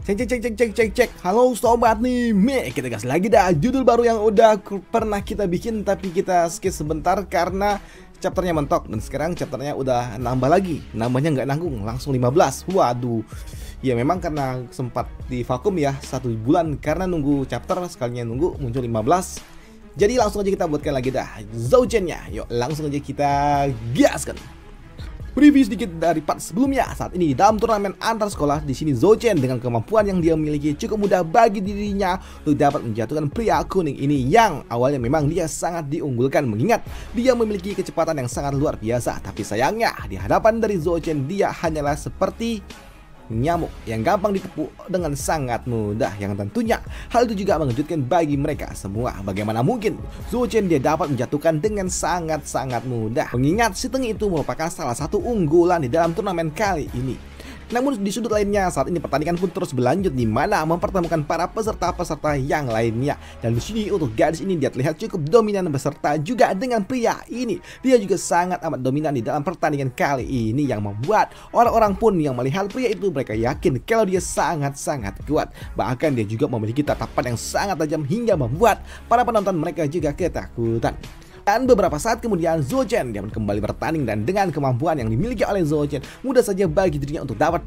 Cek. Halo sobat nih, kita gas lagi dah judul baru yang udah pernah kita bikin tapi kita skip sebentar karena chapternya mentok. Dan sekarang chapternya udah nambah lagi, nambahnya nggak nanggung, langsung 15. Waduh, ya memang karena sempat di vakum ya 1 bulan karena nunggu chapter, sekalinya nunggu muncul 15. Jadi langsung aja kita buatkan lagi dah Zouchen-nya. Yuk langsung aja kita gaskan. Preview sedikit dari part sebelumnya. Saat ini di dalam turnamen antar sekolah, di sini Zouchen dengan kemampuan yang dia miliki cukup mudah bagi dirinya untuk dapat menjatuhkan pria kuning ini yang awalnya memang dia sangat diunggulkan, mengingat dia memiliki kecepatan yang sangat luar biasa. Tapi sayangnya di hadapan dari Zouchen dia hanyalah seperti nyamuk yang gampang ditipu dengan sangat mudah, yang tentunya hal itu juga mengejutkan bagi mereka semua. Bagaimana mungkin Zouchen dia dapat menjatuhkan dengan sangat-sangat mudah, mengingat si Tengi itu merupakan salah satu unggulan di dalam turnamen kali ini. Namun di sudut lainnya saat ini pertandingan pun terus berlanjut, di mana mempertemukan para peserta-peserta yang lainnya. Dan di sini untuk gadis ini dia terlihat cukup dominan beserta juga dengan pria ini. Dia juga sangat amat dominan di dalam pertandingan kali ini yang membuat orang-orang pun yang melihat pria itu mereka yakin kalau dia sangat-sangat kuat. Bahkan dia juga memiliki tatapan yang sangat tajam hingga membuat para penonton mereka juga ketakutan. Dan beberapa saat kemudian Zouchen dia kembali bertanding, dan dengan kemampuan yang dimiliki oleh Zouchen mudah saja bagi dirinya untuk dapat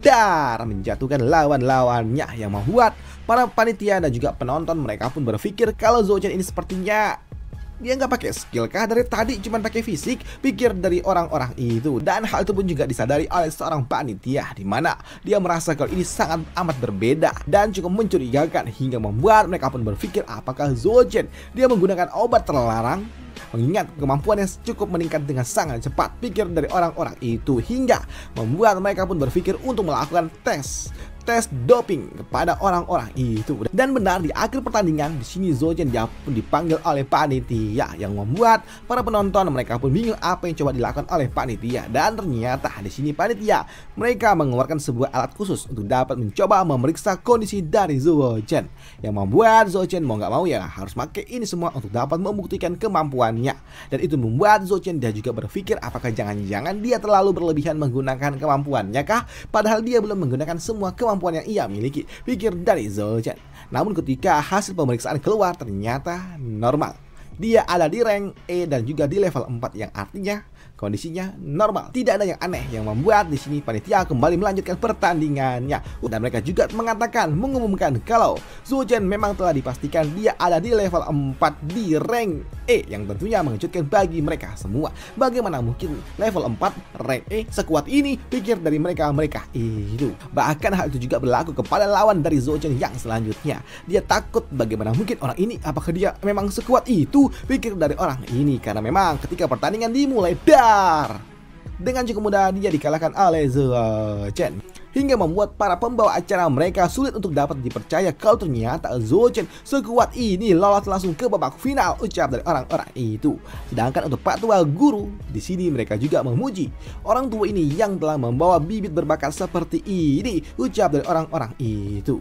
menjatuhkan lawan-lawannya, yang membuat para panitia dan juga penonton mereka pun berpikir kalau Zouchen ini sepertinya dia nggak pakai skill kah, dari tadi cuma pakai fisik, pikir dari orang-orang itu. Dan hal itu pun juga disadari oleh seorang panitia, di mana dia merasa kalau ini sangat amat berbeda dan cukup mencurigakan, hingga membuat mereka pun berpikir apakah Zouchen dia menggunakan obat terlarang, mengingat kemampuannya cukup meningkat dengan sangat cepat, pikir dari orang-orang itu, hingga membuat mereka pun berpikir untuk melakukan tes doping kepada orang-orang itu. Dan benar di akhir pertandingan di sini Zouchen dia pun dipanggil oleh panitia, yang membuat para penonton mereka pun bingung apa yang coba dilakukan oleh panitia. Dan ternyata di sini panitia mereka mengeluarkan sebuah alat khusus untuk dapat mencoba memeriksa kondisi dari Zouchen, yang membuat Zouchen mau nggak mau ya harus pakai ini semua untuk dapat membuktikan kemampuannya. Dan itu membuat Zouchen dia juga berpikir apakah jangan-jangan dia terlalu berlebihan menggunakan kemampuannya kah, padahal dia belum menggunakan semua kemampuan yang ia miliki, pikir dari Zouchen. Namun ketika hasil pemeriksaan keluar ternyata normal. Dia ada di rank E dan juga di level 4, yang artinya kondisinya normal. Tidak ada yang aneh, yang membuat di sini panitia kembali melanjutkan pertandingannya. Dan mereka juga mengumumkan kalau Zouchen memang telah dipastikan dia ada di level 4 di rank E, yang tentunya mengejutkan bagi mereka semua. Bagaimana mungkin level 4 rank E sekuat ini, pikir dari mereka itu. Bahkan hal itu juga berlaku kepada lawan dari Zouchen yang selanjutnya. Dia takut bagaimana mungkin orang ini, apakah dia memang sekuat itu, pikir dari orang ini, karena memang ketika pertandingan dimulai dengan cukup mudah dia dikalahkan oleh Zouchen, hingga membuat para pembawa acara mereka sulit untuk dapat dipercaya kalau ternyata Zouchen sekuat ini lolos langsung ke babak final, ucap dari orang-orang itu. Sedangkan untuk Pak Tua Guru di sini mereka juga memuji orang tua ini yang telah membawa bibit berbakat seperti ini, ucap dari orang-orang itu.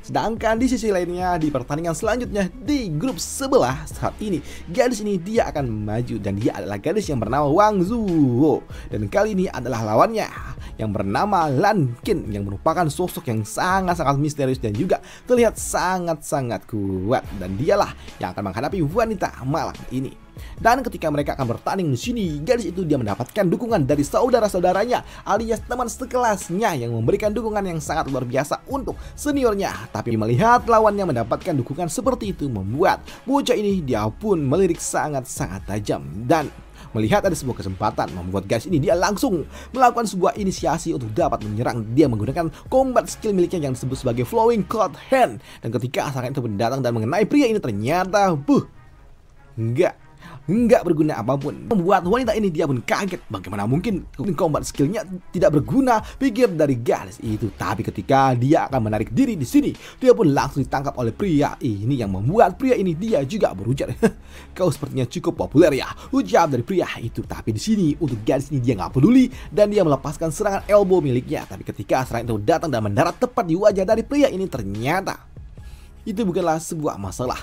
Sedangkan di sisi lainnya di pertandingan selanjutnya di grup sebelah, saat ini gadis ini dia akan maju, dan dia adalah gadis yang bernama Wang Zuo. Dan kali ini adalah lawannya yang bernama Lan Qin, yang merupakan sosok yang sangat-sangat misterius dan juga terlihat sangat-sangat kuat, dan dialah yang akan menghadapi wanita malang ini. Dan ketika mereka akan bertanding di sini, gadis itu dia mendapatkan dukungan dari saudara-saudaranya alias teman sekelasnya yang memberikan dukungan yang sangat luar biasa untuk seniornya. Tapi melihat lawannya mendapatkan dukungan seperti itu, membuat bocah ini dia pun melirik sangat-sangat tajam. Dan melihat ada sebuah kesempatan, membuat gadis ini dia langsung melakukan sebuah inisiasi untuk dapat menyerang. Dia menggunakan combat skill miliknya yang disebut sebagai Flowing Cold Hand. Dan ketika serangan itu datang dan mengenai pria ini, ternyata enggak berguna apapun, membuat wanita ini dia pun kaget. Bagaimana mungkin combat skillnya tidak berguna, pikir dari gadis itu. Tapi ketika dia akan menarik diri di sini, dia pun langsung ditangkap oleh pria ini, yang membuat pria ini dia juga berujar, kau sepertinya cukup populer ya, ucap dari pria itu. Tapi di sini untuk gadis ini dia nggak peduli dan dia melepaskan serangan elbow miliknya. Tapi ketika serangan itu datang dan mendarat tepat di wajah dari pria ini, ternyata itu bukanlah sebuah masalah.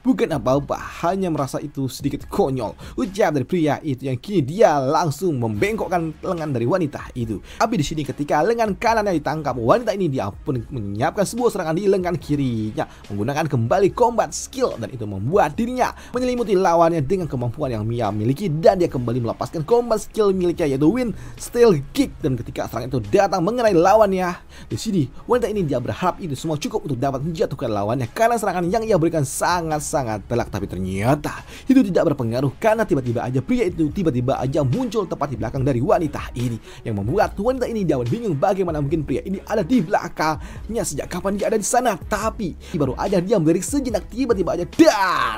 bukan apa-apa, hanya merasa itu sedikit konyol, ucap dari pria itu yang kini dia langsung membengkokkan lengan dari wanita itu. Tapi di sini ketika lengan kanannya ditangkap wanita ini, dia pun menyiapkan sebuah serangan di lengan kirinya menggunakan kembali combat skill, dan itu membuat dirinya menyelimuti lawannya dengan kemampuan yang Mia miliki, dan dia kembali melepaskan combat skill miliknya yaitu Wind Steel Kick. Dan ketika serangan itu datang mengenai lawannya, di sini wanita ini dia berharap itu semua cukup untuk dapat menjatuhkan lawannya karena serangan yang ia berikan sangat-sangat telak. Tapi ternyata itu tidak berpengaruh karena tiba-tiba aja pria itu tiba-tiba aja muncul tepat di belakang dari wanita ini, yang membuat wanita ini dia bingung bagaimana mungkin pria ini ada di belakangnya, sejak kapan dia ada di sana. Tapi baru aja dia berdiri sejenak, tiba-tiba aja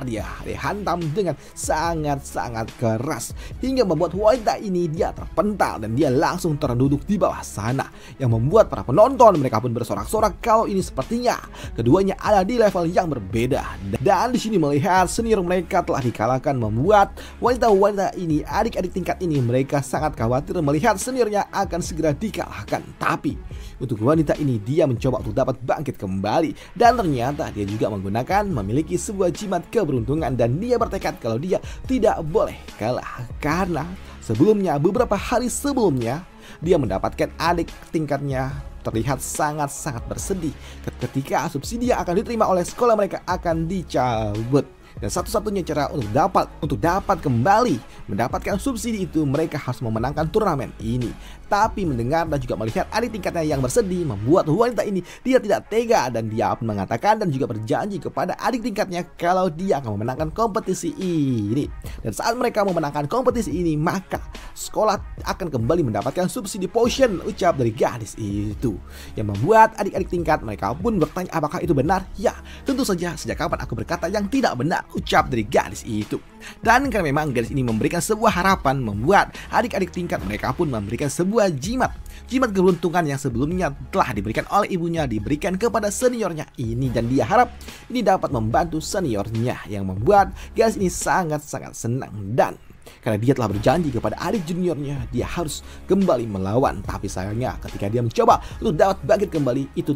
dia dihantam dengan sangat-sangat keras hingga membuat wanita ini dia terpental dan dia langsung terduduk di bawah sana, yang membuat para penonton mereka pun bersorak-sorak kalau ini sepertinya keduanya ada di level yang berbeda. Dan di sini melihat senior mereka telah dikalahkan, membuat wanita-wanita ini, adik-adik tingkat ini, mereka sangat khawatir melihat seniornya akan segera dikalahkan. Tapi untuk wanita ini dia mencoba untuk dapat bangkit kembali, dan ternyata dia juga memiliki sebuah jimat keberuntungan, dan dia bertekad kalau dia tidak boleh kalah karena sebelumnya, beberapa hari sebelumnya, dia mendapatkan adik tingkatnya terlihat sangat-sangat bersedih ketika subsidi yang akan diterima oleh sekolah mereka akan dicabut. Dan satu-satunya cara untuk dapat kembali mendapatkan subsidi itu, mereka harus memenangkan turnamen ini. Tapi mendengar dan juga melihat adik tingkatnya yang bersedih, membuat wanita ini dia tidak tega, dan dia pun mengatakan dan juga berjanji kepada adik tingkatnya kalau dia akan memenangkan kompetisi ini. Dan saat mereka memenangkan kompetisi ini, maka sekolah akan kembali mendapatkan subsidi potion, ucap dari gadis itu, yang membuat adik-adik tingkat mereka pun bertanya apakah itu benar. Ya, tentu saja, sejak kapan aku berkata yang tidak benar, ucap dari gadis itu. Dan karena memang gadis ini memberikan sebuah harapan, membuat adik-adik tingkat mereka pun memberikan sebuah jimat keberuntungan yang sebelumnya telah diberikan oleh ibunya, diberikan kepada seniornya ini, dan dia harap ini dapat membantu seniornya, yang membuat gadis ini sangat-sangat senang. Dan karena dia telah berjanji kepada adik juniornya, dia harus kembali melawan. Tapi sayangnya ketika dia mencoba untuk dapat bangkit kembali, itu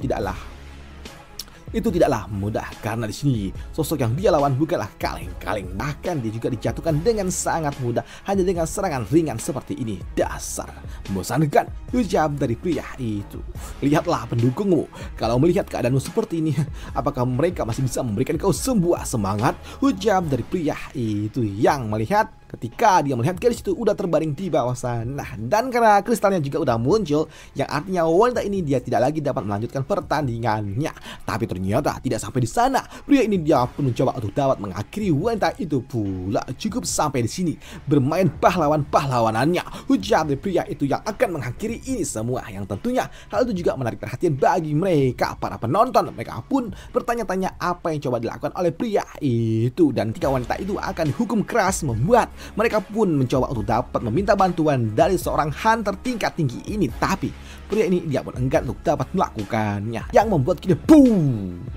tidaklah mudah, karena di sini sosok yang dia lawan bukanlah kaleng-kaleng, bahkan dia juga dijatuhkan dengan sangat mudah hanya dengan serangan ringan seperti ini. Dasar membosankan, ucap dari pria itu. Lihatlah pendukungmu, kalau melihat keadaanmu seperti ini, apakah mereka masih bisa memberikan kau sebuah semangat, ucap dari pria itu, yang melihat ketika dia melihat gadis itu udah terbaring di bawah sana. Dan karena kristalnya juga udah muncul, yang artinya wanita ini dia tidak lagi dapat melanjutkan pertandingannya. Tapi ternyata tidak sampai di sana, pria ini dia pun mencoba untuk dapat mengakhiri wanita itu pula. Cukup sampai di sini bermain pahlawanannya, ujar dari pria itu, yang akan mengakhiri ini semua. Yang tentunya hal itu juga menarik perhatian bagi mereka para penonton. Mereka pun bertanya-tanya apa yang coba dilakukan oleh pria itu, dan ketika wanita itu akan dihukum keras, membuat mereka pun mencoba untuk dapat meminta bantuan dari seorang hunter tingkat tinggi ini. Tapi pria ini dia pun enggan untuk dapat melakukannya, yang membuat kita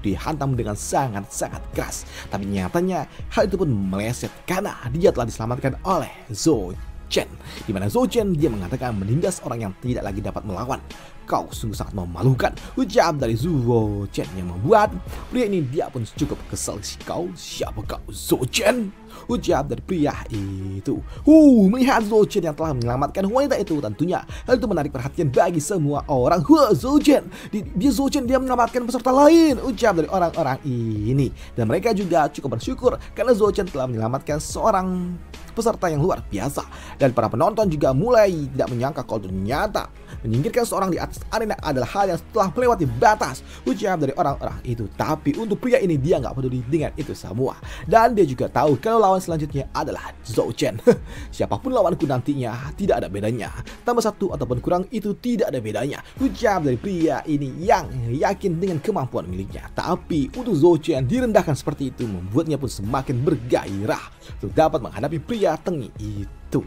dihantam dengan sangat-sangat keras. Tapi nyatanya hal itu pun meleset karena dia telah diselamatkan oleh Zhou-Chen, di mana Zhou-Chen dia mengatakan menindas orang yang tidak lagi dapat melawan. Kau sungguh sangat memalukan, ucap dari Zhou-Chen, yang membuat pria ini dia pun cukup kesal. Kau siapa kau, Zhou-Chen? Ucap dari pria itu. Melihat Zhou-Chen yang telah menyelamatkan wanita itu, tentunya hal itu menarik perhatian bagi semua orang. Zhou-Chen, dia menyelamatkan peserta lain, ucap dari orang-orang ini. Dan mereka juga cukup bersyukur karena Zhou-Chen telah menyelamatkan seorang peserta yang luar biasa. Dan para penonton juga mulai tidak menyangka kalau ternyata menyingkirkan seorang di atas arena adalah hal yang telah melewati batas, ucap dari orang-orang itu. Tapi untuk pria ini dia nggak peduli dengan itu semua, dan dia juga tahu kalau lawan selanjutnya adalah Zhou-Chen. Siapapun lawanku nantinya tidak ada bedanya, tambah satu ataupun kurang itu tidak ada bedanya, ucap dari pria ini yang yakin dengan kemampuan miliknya. Tapi untuk Zhou-Chen direndahkan seperti itu membuatnya pun semakin bergairah untuk dapat menghadapi pria tengil itu.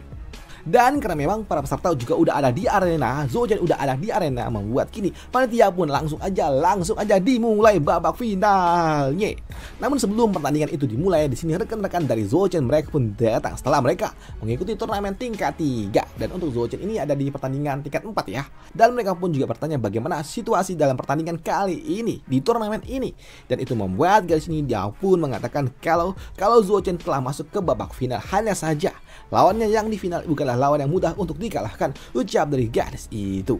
Dan karena memang para peserta juga udah ada di arena, Zouchen udah ada di arena, membuat kini panitia pun langsung aja dimulai babak finalnya. Namun sebelum pertandingan itu dimulai, di sini rekan-rekan dari Zouchen mereka pun datang setelah mereka mengikuti turnamen tingkat 3. Dan untuk Zouchen ini ada di pertandingan tingkat 4 ya. Dan mereka pun juga bertanya bagaimana situasi dalam pertandingan kali ini di turnamen ini. Dan itu membuat garis ini dia pun mengatakan kalau Zouchen telah masuk ke babak final, hanya saja lawannya yang di final bukanlah lawan yang mudah untuk dikalahkan, ucap dari gadis itu.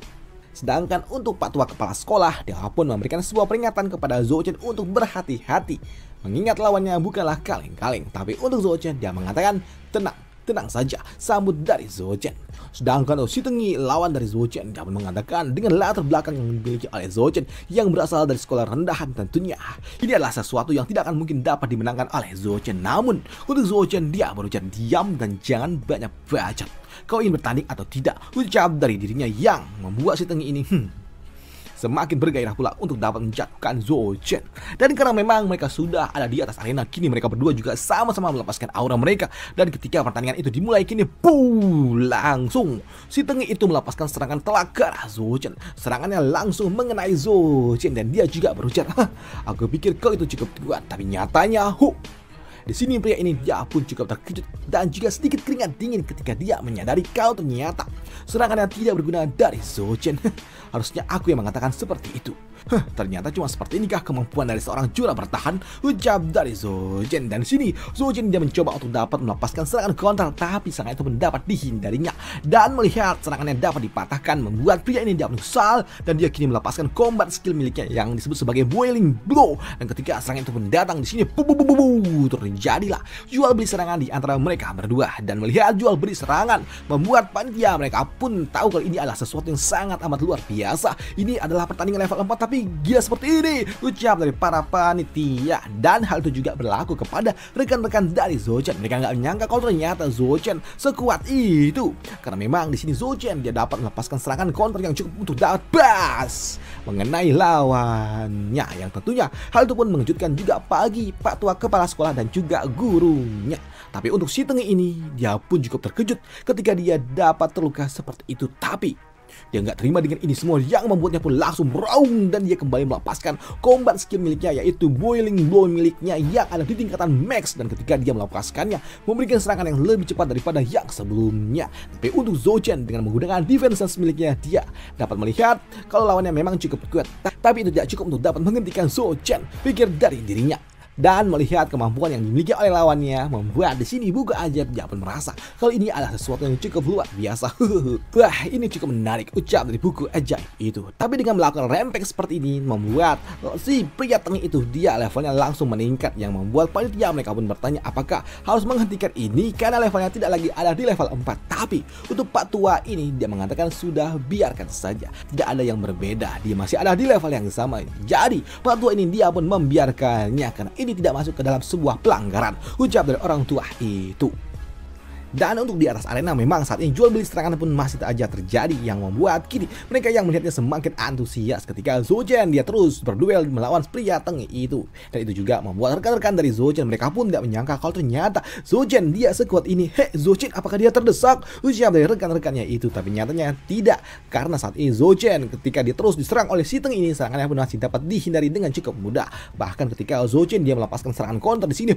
Sedangkan untuk Pak Tua Kepala Sekolah, dia pun memberikan sebuah peringatan kepada Zouchen untuk berhati-hati, mengingat lawannya bukanlah kaleng-kaleng. Tapi untuk Zouchen dia mengatakan tenang saja, sambut dari Zouchen. Sedangkan Si Tengi, lawan dari Zouchen, dia pun mengatakan dengan latar belakang yang dimiliki oleh Zouchen yang berasal dari sekolah rendahan tentunya, ini adalah sesuatu yang tidak akan mungkin dapat dimenangkan oleh Zouchen. Namun untuk Zouchen dia berujar diam dan jangan banyak bacot. Kau ingin bertanding atau tidak, ucap dari dirinya yang membuat Si Tengi ini semakin bergairah pula untuk dapat menjatuhkan Zouchen. Dan karena memang mereka sudah ada di atas arena, kini mereka berdua juga sama-sama melepaskan aura mereka. Dan ketika pertandingan itu dimulai, kini langsung Si Tengi itu melepaskan serangan telak ke arah Zouchen. Serangannya langsung mengenai Zouchen dan dia juga berujar, aku pikir kau itu cukup kuat, tapi nyatanya di sini pria ini dia pun cukup terkejut dan juga sedikit keringat dingin ketika dia menyadari kalau ternyata serangannya tidak berguna dari Zouchen. Harusnya aku yang mengatakan seperti itu. Ternyata cuma seperti inikah kemampuan dari seorang jura bertahan, ucap dari Zouchen. Dan di sini Zouchen dia mencoba untuk dapat melepaskan serangan counter, tapi serangan itu pun dapat dihindarinya. Dan melihat serangannya dapat dipatahkan, membuat pria ini dia menyesal dan dia kini melepaskan combat skill miliknya yang disebut sebagai Boiling Blow. Dan ketika serangan itu pun datang, di sini terjadilah jual beli serangan di antara mereka berdua. Dan melihat jual beli serangan, membuat panitia mereka pun tahu kalau ini adalah sesuatu yang sangat amat luar biasa. Ini adalah pertandingan level 4 tapi gila seperti ini, ucap dari para panitia. Dan hal itu juga berlaku kepada rekan-rekan dari Zouchen. Mereka nggak menyangka kalau ternyata Zouchen sekuat itu, karena memang di sini Zouchen dia dapat melepaskan serangan counter yang cukup untuk dapat bas mengenai lawannya, yang tentunya hal itu pun mengejutkan juga bagi Pak Tua Kepala Sekolah dan juga gurunya. Tapi untuk Si Tengi ini dia pun cukup terkejut ketika dia dapat terluka seperti itu. Tapi dia nggak terima dengan ini semua, yang membuatnya pun langsung meraung dan dia kembali melepaskan combat skill miliknya, yaitu Boiling Blow miliknya yang ada di tingkatan max. Dan ketika dia melepaskannya, memberikan serangan yang lebih cepat daripada yang sebelumnya. Tapi untuk Zouchen dengan menggunakan defense miliknya, dia dapat melihat kalau lawannya memang cukup kuat, tapi itu tidak cukup untuk dapat menghentikan Zouchen, pikir dari dirinya. Dan melihat kemampuan yang dimiliki oleh lawannya, membuat di sini buka ajaib dia pun merasa kalau ini adalah sesuatu yang cukup luar biasa. Wah, ini cukup menarik, ucap dari buku ajaib itu. Tapi dengan melakukan rampage seperti ini, membuat si pria tengah itu dia levelnya langsung meningkat, yang membuat panitia mereka pun bertanya apakah harus menghentikan ini karena levelnya tidak lagi ada di level 4. Tapi untuk Pak Tua ini dia mengatakan sudah, biarkan saja, tidak ada yang berbeda, dia masih ada di level yang sama. Jadi Pak Tua ini dia pun membiarkannya karena ini tidak masuk ke dalam sebuah pelanggaran, ucap dari orang tua itu. Dan untuk di atas arena memang saat ini jual beli serangan pun masih aja terjadi, yang membuat kini mereka yang melihatnya semakin antusias ketika Zouchen dia terus berduel melawan pria Tengi itu. Dan itu juga membuat rekan-rekan dari Zouchen mereka pun tidak menyangka kalau ternyata Zouchen dia sekuat ini. Zouchen apakah dia terdesak, ucap dari rekan-rekannya itu. Tapi nyatanya tidak, karena saat ini Zouchen ketika dia terus diserang oleh Si Tengi ini, serangannya pun masih dapat dihindari dengan cukup mudah. Bahkan ketika Zouchen dia melepaskan serangan counter di sini,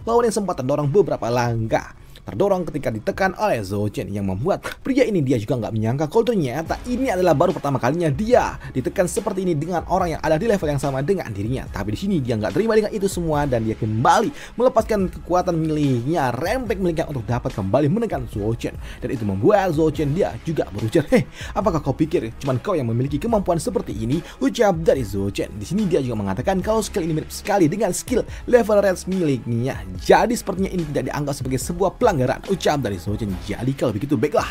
lawan yang sempat terdorong beberapa langkah, terdorong ketika ditekan oleh Zouchen, yang membuat pria ini dia juga nggak menyangka kalau ternyata ini adalah baru pertama kalinya dia ditekan seperti ini dengan orang yang ada di level yang sama dengan dirinya. Tapi di sini dia nggak terima dengan itu semua dan dia kembali melepaskan kekuatan miliknya, rampage miliknya untuk dapat kembali menekan Zouchen. Dan itu membuat Zouchen dia juga berujar, apakah kau pikir cuman kau yang memiliki kemampuan seperti ini, ucap dari Zouchen. Di sini dia juga mengatakan kalau skill ini mirip sekali dengan skill level red miliknya. Jadi sepertinya ini tidak dianggap sebagai sebuah pelanggaran, ucap dari Zouchen. Jadi kalau begitu baiklah,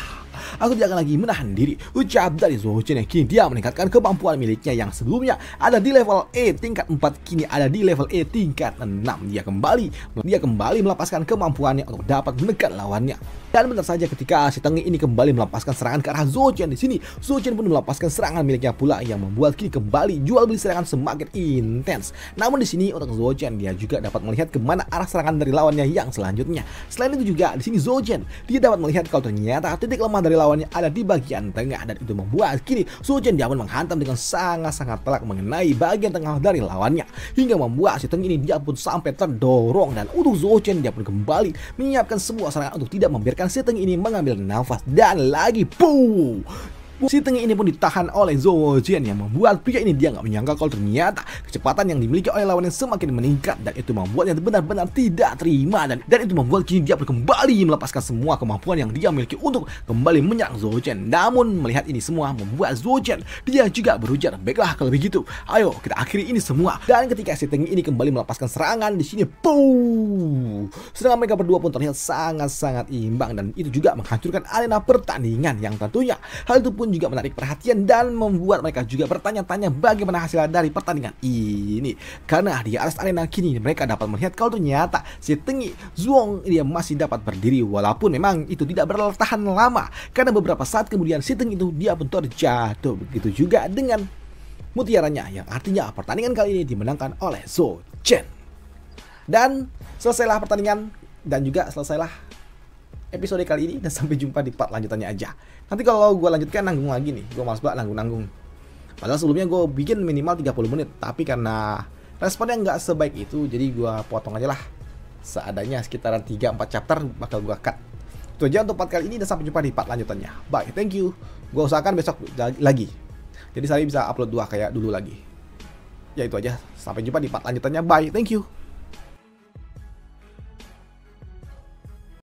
Aku tidak akan lagi menahan diri, ucap dari Zhou Chen yang kini dia meningkatkan kemampuan miliknya yang sebelumnya ada di level E tingkat 4, kini ada di level E tingkat 6. Dia kembali melepaskan kemampuannya untuk dapat menekan lawannya. Dan benar saja ketika si Tengi ini kembali melepaskan serangan ke arah Zhou Chen, di sini Zhou Chen pun melepaskan serangan miliknya pula yang membuat kini kembali jual beli serangan semakin intens. Namun di sini untuk Zhou Chen dia juga dapat melihat kemana arah serangan dari lawannya yang selanjutnya. Selain itu juga di sini Zhou Chen dia dapat melihat kalau ternyata titik lemah dari lawannya ada di bagian tengah, dan itu membuat kini Zhou Chen dia pun menghantam dengan sangat-sangat telak mengenai bagian tengah dari lawannya, hingga membuat si Tengi ini dia pun sampai terdorong. Dan untuk Zhou Chen dia pun kembali menyiapkan sebuah serangan untuk tidak membiarkan si Tengi ini mengambil nafas, dan lagi si Tengi ini pun ditahan oleh Zhou Chen yang membuat pria ini dia nggak menyangka kalau ternyata kecepatan yang dimiliki oleh lawannya semakin meningkat, dan itu membuatnya benar-benar tidak terima, dan itu membuat kini dia kembali melepaskan semua kemampuan yang dia miliki untuk kembali menyerang Zhou Chen. Namun melihat ini semua membuat Zhou Chen dia juga berujar, baiklah kalau begitu, ayo kita akhiri ini semua. Dan ketika si Tengi ini kembali melepaskan serangan di sini, serangan mereka berdua pun terlihat sangat-sangat imbang, dan itu juga menghancurkan arena pertandingan yang tentunya hal itu pun juga menarik perhatian dan membuat mereka juga bertanya-tanya bagaimana hasil dari pertandingan ini. Karena di atas arena kini mereka dapat melihat kalau ternyata si Tengi Zhuang dia masih dapat berdiri, walaupun memang itu tidak bertahan lama karena beberapa saat kemudian si Tengi itu dia pun terjatuh. Begitu juga dengan mutiaranya yang artinya pertandingan kali ini dimenangkan oleh Zhou Chen. Dan selesailah pertandingan dan juga selesailah episode kali ini, dan sampai jumpa di part lanjutannya aja. Nanti kalau gue lanjutkan nanggung lagi nih, gue malas banget nanggung. Padahal sebelumnya gue bikin minimal 30 menit, tapi karena responnya nggak sebaik itu, jadi gue potong aja lah seadanya, sekitaran 3-4 chapter bakal gue cut. Itu aja untuk part kali ini, dan sampai jumpa di part lanjutannya. Bye, thank you. Gue usahakan besok lagi, jadi saya bisa upload 2 kayak dulu lagi. Ya itu aja, sampai jumpa di part lanjutannya. Bye, thank you.